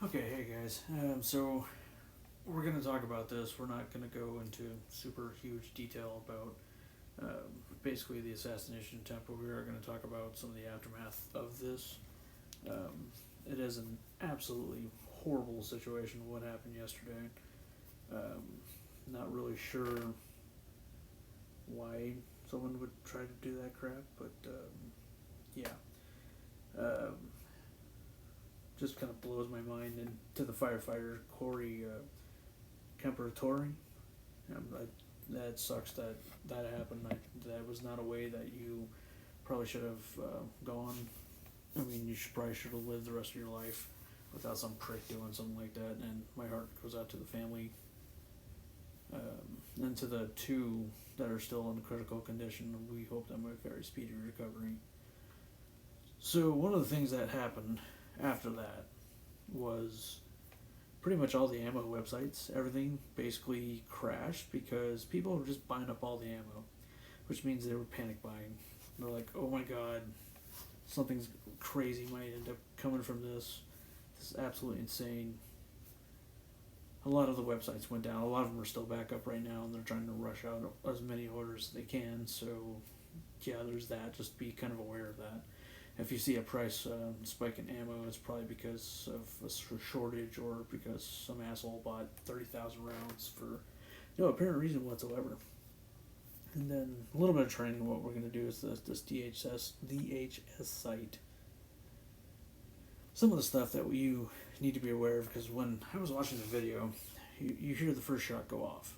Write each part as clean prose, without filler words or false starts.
Okay, hey guys. So we're gonna talk about this. We're not gonna go into super huge detail about basically the assassination attempt, but we are gonna talk about some of the aftermath of this. It is an absolutely horrible situation. What happened yesterday? Um, Not really sure why someone would try to do that crap, but yeah. Um, just kind of blows my mind. And to the firefighter Corey Camperatore. That sucks that that happened. That was not a way that you probably should have gone. I mean, you probably should have lived the rest of your life without some prick doing something like that. And my heart goes out to the family and to the two that are still in critical condition. We hope them a very speedy recovery. So one of the things that happened after that was pretty much all the ammo websites, everything basically crashed because people were just buying up all the ammo, which means they were panic buying. They're like, oh my god, something's crazy might end up coming from this. This is absolutely insane. A lot of the websites went down. A lot of them are still back up right now, and they're trying to rush out as many orders as they can. So, yeah, there's that. Just be kind of aware of that. If you see a price spike in ammo, it's probably because of a shortage or because some asshole bought 30,000 rounds for no apparent reason whatsoever. And then a little bit of training. What we're going to do is this DHS site. Some of the stuff that you need to be aware of, because when I was watching the video, you hear the first shot go off,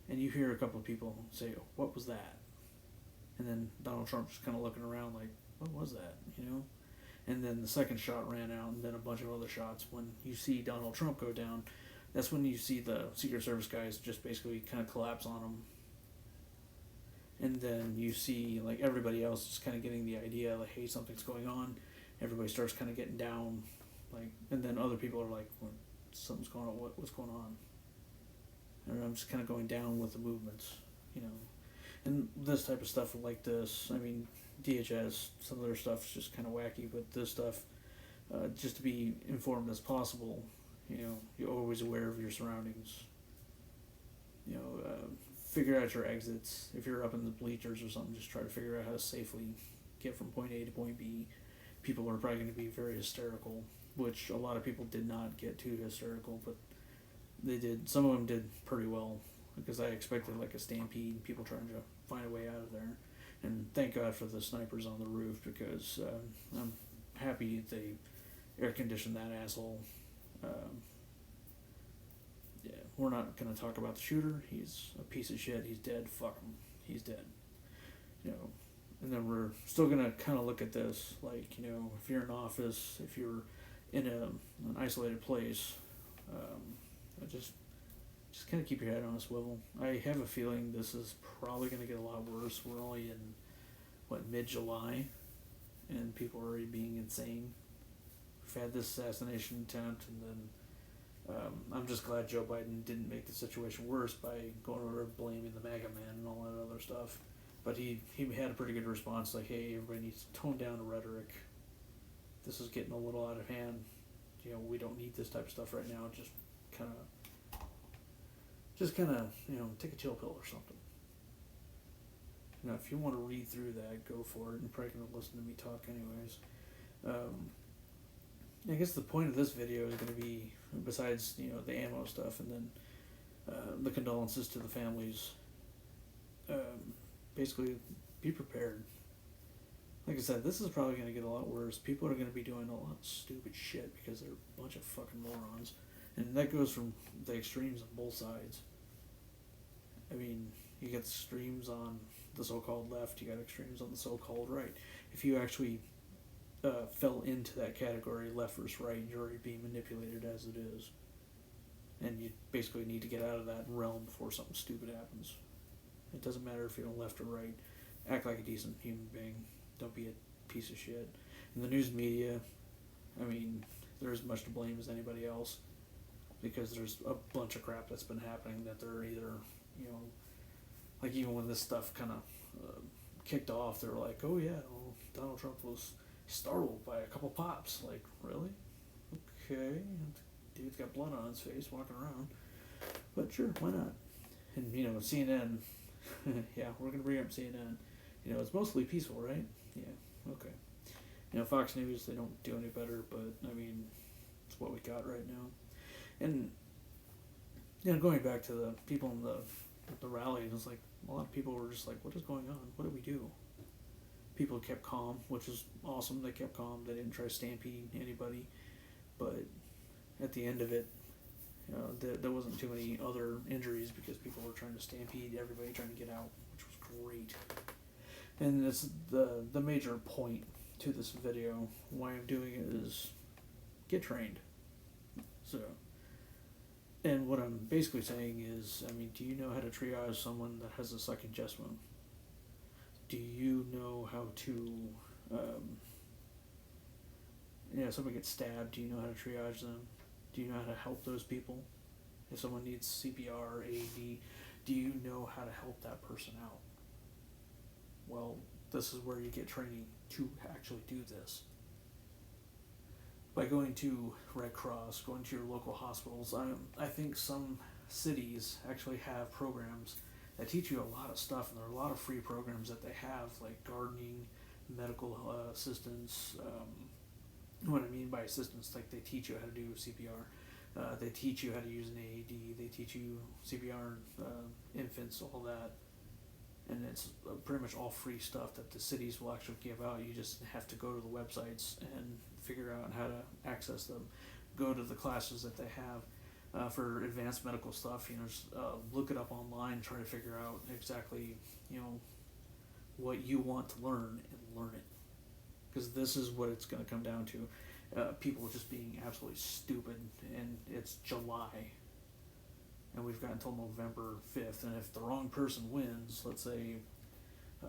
and you hear a couple of people say, "What was that?" And then Donald Trump just kind of looking around like, "What was that?" You know. And then the second shot ran out, and then a bunch of other shots. When you see Donald Trump go down, that's when you see the Secret Service guys just basically kind of collapse on him. And then you see like everybody else just kind of getting the idea like, hey, something's going on. Everybody starts kind of getting down, like, and then other people are like, well, something's going on. What's going on? And I'm just kind of going down with the movements, you know. And this type of stuff like this, I mean, DHS, some of their stuff is just kind of wacky, but this stuff, just to be informed as possible, you know, you're always aware of your surroundings. You know, figure out your exits. If you're up in the bleachers or something, just try to figure out how to safely get from point A to point B. People are probably going to be very hysterical, which a lot of people did not get too hysterical, but they did. Some of them did pretty well because I expected like a stampede, people trying to find a way out of there. And thank God for the snipers on the roof because I'm happy they air conditioned that asshole. Um, yeah, we're not gonna talk about the shooter. He's a piece of shit. He's dead. Fuck him. He's dead. You know, and then we're still gonna kind of look at this like, you know, if you're in office, if you're in an isolated place, um, just kind of keep your head on a swivel. I have a feeling this is probably gonna get a lot worse. We're only in what, mid-July, and people are already being insane. We've had this assassination attempt, and then I'm just glad Joe Biden didn't make the situation worse by going over blaming the MAGA man and all that other stuff. But he had a pretty good response, like, hey, everybody needs to tone down the rhetoric. This is getting a little out of hand. You know, we don't need this type of stuff right now. You know, take a chill pill or something. You know, if you want to read through that, go for it. You're probably going to listen to me talk anyways. Um, I guess the point of this video is going to be, besides, you know, the ammo stuff and then the condolences to the families, um, basically be prepared. Like I said, this is probably going to get a lot worse. People are going to be doing a lot of stupid shit because they're a bunch of fucking morons. And that goes from the extremes on both sides. I mean, you get extremes on the so-called left, you got extremes on the so-called right. If you actually fell into that category, left versus right, you're already being manipulated as it is. And you basically need to get out of that realm before something stupid happens. It doesn't matter if you're on left or right. Act like a decent human being. Don't be a piece of shit. In the news media, I mean, they're as much to blame as anybody else because there's a bunch of crap that's been happening that they're either, you know, like even when this stuff kind of kicked off, they were like, oh yeah, well, Donald Trump was startled by a couple pops. Like, really? okay, dude's got blood on his face walking around, but sure, why not? And CNN, yeah, we're gonna bring up CNN. It's mostly peaceful, right? Yeah, okay. Fox News, they don't do any better, but I mean, it's what we got right now. And going back to the people in the rally, it's like a lot of people were just like, "What is going on? What do we do?" People kept calm, which is awesome. They kept calm. They didn't try to stampede anybody. But at the end of it, there wasn't too many other injuries because people were trying to stampede everybody trying to get out, which was great. And it's the major point to this video. Why I'm doing it is get trained. So, and what I'm basically saying is, I mean, do you know how to triage someone that has a second chest wound? Do you know how to, someone gets stabbed, do you know how to triage them? Do you know how to help those people? If someone needs CPR, AED, do you know how to help that person out? Well, this is where you get training to actually do this. By going to Red Cross, going to your local hospitals, I think some cities actually have programs that teach you a lot of stuff, and there are a lot of free programs that they have, like gardening, medical assistance. What I mean by assistance, like they teach you how to do CPR, they teach you how to use an AED, they teach you CPR, infants, all that, and it's pretty much all free stuff that the cities will actually give out. You just have to go to the websites and figure out how to access them, go to the classes that they have. For advanced medical stuff, just look it up online, try to figure out exactly, what you want to learn and learn it. Because this is what it's going to come down to. People just being absolutely stupid, and it's July. And we've got until November 5th, and if the wrong person wins, let's say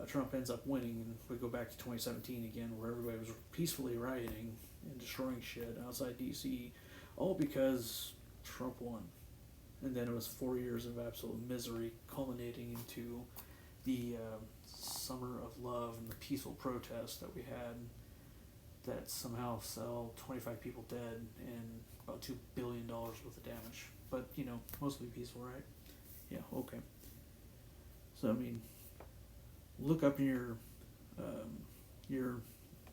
Trump ends up winning, and we go back to 2017 again, where everybody was peacefully rioting and destroying shit outside D.C., all because Trump won. And then it was 4 years of absolute misery, culminating into the summer of love and the peaceful protest that we had that somehow saw 25 people dead and about $2 billion worth of damage. But, mostly peaceful, right? Yeah, okay. So, I mean, look up in your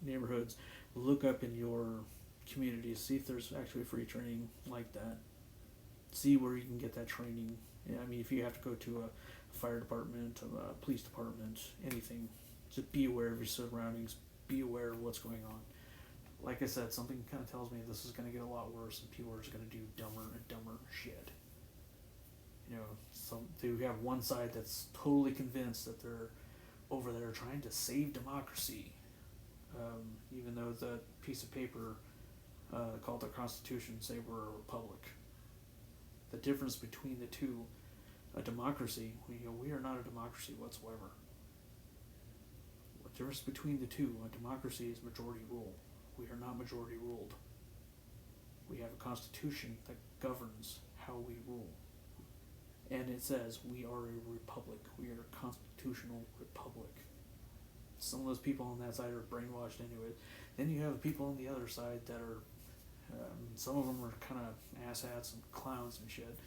neighborhoods, look up in your communities, see if there's actually free training like that. See where you can get that training. Yeah, I mean, if you have to go to a fire department, a police department, anything, just be aware of your surroundings, be aware of what's going on. Like I said, something kind of tells me this is going to get a lot worse, and people are just going to do dumber and dumber shit. They have one side that's totally convinced that they're over there trying to save democracy, even though the piece of paper called the Constitution say we're a republic. The difference between the two, a democracy, we are not a democracy whatsoever. The difference between the two, a democracy is majority rule. We are not majority ruled. We have a constitution that governs how we rule. And it says we are a republic. We are a constitutional republic. Some of those people on that side are brainwashed anyway. Then you have people on the other side that are, some of them are kind of asshats and clowns and shit.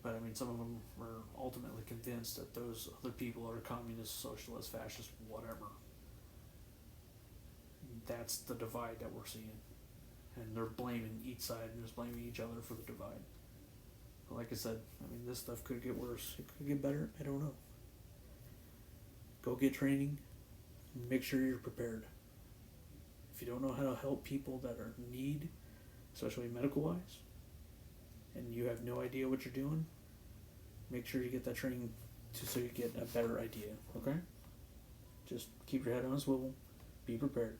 But I mean, some of them were ultimately convinced that those other people are communist, socialist, fascist, whatever. That's the divide that we're seeing. And they're blaming each side and just blaming each other for the divide. But like I said, I mean, this stuff could get worse. It could get better. I don't know. Go get training. Make sure you're prepared. If you don't know how to help people that are in need, especially medical-wise, and you have no idea what you're doing, make sure you get that training so you get a better idea, okay? Just keep your head on a swivel. Be prepared.